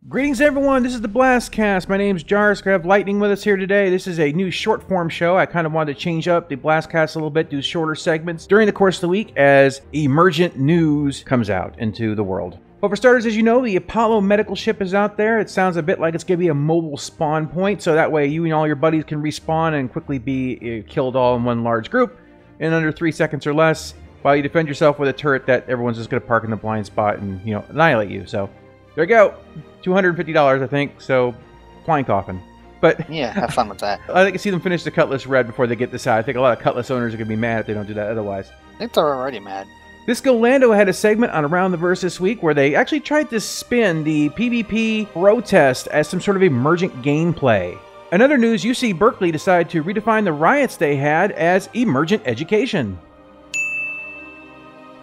Greetings everyone, this is the BlastCast. My name's Jars. We have Lightning with us here today. This is a new short form show. I kind of wanted to change up the BlastCast a little bit, do shorter segments during the course of the week as emergent news comes out into the world. Well, for starters, as you know, the Apollo medical ship is out there. It sounds a bit like it's going to be a mobile spawn point, so that way you and all your buddies can respawn and quickly be killed all in one large group in under 3 seconds or less, while you defend yourself with a turret that everyone's just going to park in the blind spot and, annihilate you. So, there you go. $250, I think, so flying coffin. But yeah, have fun with that. I think I see them finish the Cutlass red before they get this out. I think a lot of Cutlass owners are going to be mad if they don't do that otherwise. I think they're already mad. Disco Lando had a segment on Around the Verse this week where they actually tried to spin the PvP protest as some sort of emergent gameplay. In other news, UC Berkeley decided to redefine the riots they had as emergent education.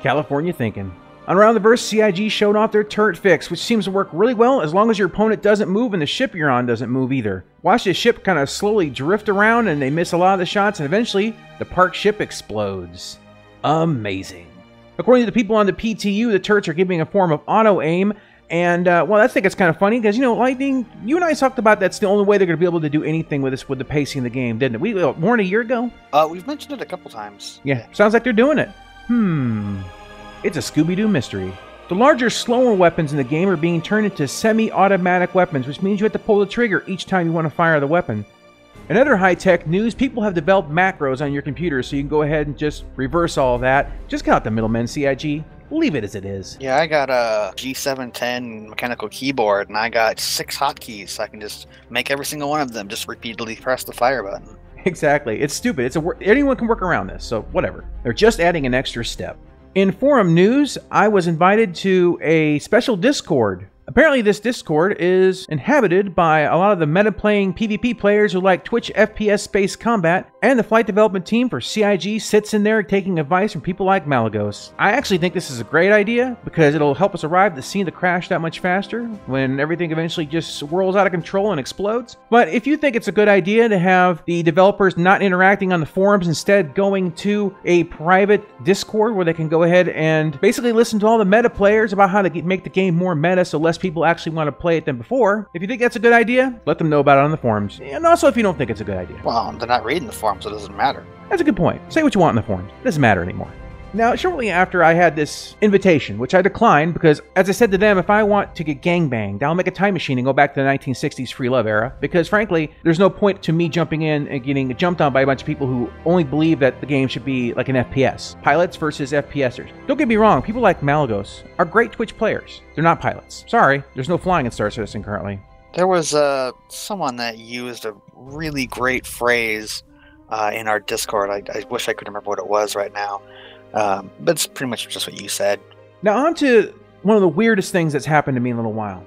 California thinking. On Around the Verse, CIG showed off their turret fix, which seems to work really well as long as your opponent doesn't move and the ship you're on doesn't move either. Watch the ship kind of slowly drift around and they miss a lot of the shots, and eventually the parked ship explodes. Amazing. According to the people on the PTU, the turrets are giving a form of auto-aim, and, well, I think it's kind of funny because, Lightning, you and I talked about that's the only way they're going to be able to do anything with this with the pacing of the game, didn't it? More than a year ago? We've mentioned it a couple times. Yeah, sounds like they're doing it. It's a Scooby-Doo mystery. The larger, slower weapons in the game are being turned into semi-automatic weapons, which means you have to pull the trigger each time you want to fire the weapon. In other high-tech news, people have developed macros on your computer, so you can go ahead and just reverse all of that. Just cut out the middlemen, CIG. Leave it as it is. Yeah, I got a G710 mechanical keyboard, and I got 6 hotkeys, so I can just make every single one of them just repeatedly press the fire button. Exactly. It's stupid. Anyone can work around this, so whatever. They're just adding an extra step. In forum news, I was invited to a special Discord. Apparently this Discord is inhabited by a lot of the meta-playing PvP players who like Twitch FPS space combat, and the flight development team for CIG sits in there taking advice from people like Malagos. I actually think this is a great idea because it'll help us arrive at the scene of the crash that much faster when everything eventually just swirls out of control and explodes. But if you think it's a good idea to have the developers not interacting on the forums, instead going to a private Discord where they can go ahead and basically listen to all the meta players about how to make the game more meta so less people actually want to play it than before. If you think that's a good idea, let them know about it on the forums. And also if you don't think it's a good idea. Well, they're not reading the forums, so it doesn't matter. That's a good point. Say what you want in the forums. It doesn't matter anymore. Now, shortly after I had this invitation, which I declined because, as I said to them, if I want to get gangbanged, I'll make a time machine and go back to the 1960s free love era, because frankly, there's no point to me jumping in and getting jumped on by a bunch of people who only believe that the game should be like an FPS. Pilots versus FPSers. Don't get me wrong, people like Malagos are great Twitch players. They're not pilots. Sorry, there's no flying in Star Citizen currently. There was someone that used a really great phrase in our Discord. I wish I could remember what it was right now. But it's pretty much just what you said. Now on to one of the weirdest things that's happened to me in a little while.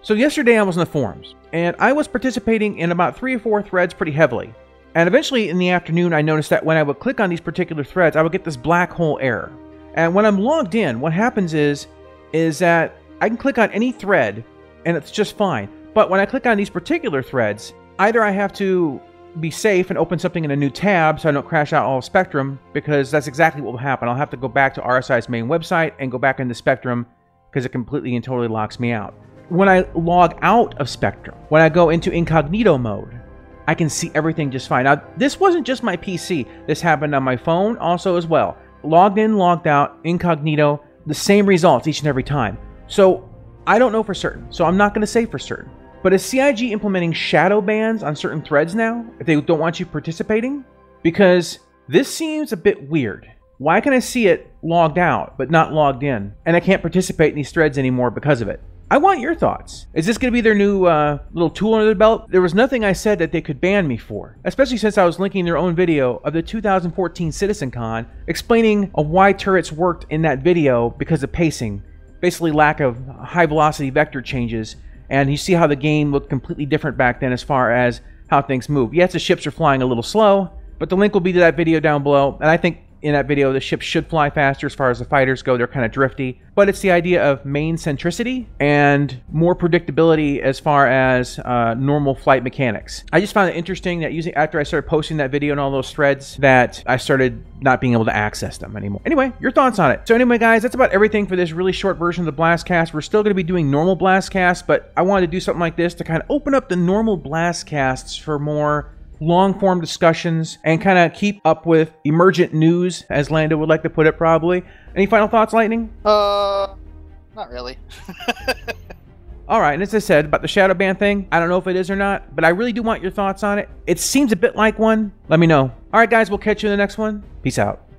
So yesterday I was in the forums, and I was participating in about 3 or 4 threads pretty heavily. And eventually in the afternoon I noticed that when I would click on these particular threads, I would get this black hole error. And when I'm logged in, what happens is that I can click on any thread and it's just fine. But when I click on these particular threads, either I have to be safe and open something in a new tab so I don't crash out all of Spectrum, because that's exactly what will happen. I'll have to go back to RSI's main website and go back into Spectrum because it completely and totally locks me out. When I log out of Spectrum, when I go into incognito mode, I can see everything just fine. Now, this wasn't just my PC. This happened on my phone also as well. Logged in, logged out, incognito, the same results each and every time. So I don't know for certain, so I'm not going to say for certain. But is CIG implementing shadow bans on certain threads now, if they don't want you participating? Because this seems a bit weird. Why can I see it logged out, but not logged in? And I can't participate in these threads anymore because of it. I want your thoughts. Is this going to be their new little tool under their belt? There was nothing I said that they could ban me for, especially since I was linking their own video of the 2014 CitizenCon, explaining why turrets worked in that video because of pacing, basically lack of high-velocity vector changes. And you see how the game looked completely different back then as far as how things move. Yes, the ships are flying a little slow, but the link will be to that video down below. And I think in that video, the ships should fly faster as far as the fighters go. They're kind of drifty. But it's the idea of main centricity and more predictability as far as normal flight mechanics. I just found it interesting that after I started posting that video and all those threads, that I started not being able to access them anymore. Anyway, your thoughts on it. So anyway, guys, that's about everything for this really short version of the BlastCast. We're still going to be doing normal BlastCasts, but I wanted to do something like this to kind of open up the normal BlastCasts for more long-form discussions and kind of keep up with emergent news, as Lando would like to put it, probably. Any final thoughts, Lightning? Not really. All right, and as I said about the Shadowbanned thing, I don't know if it is or not, but I really do want your thoughts on it. It seems a bit like one. Let me know. All right, guys, we'll catch you in the next one. Peace out.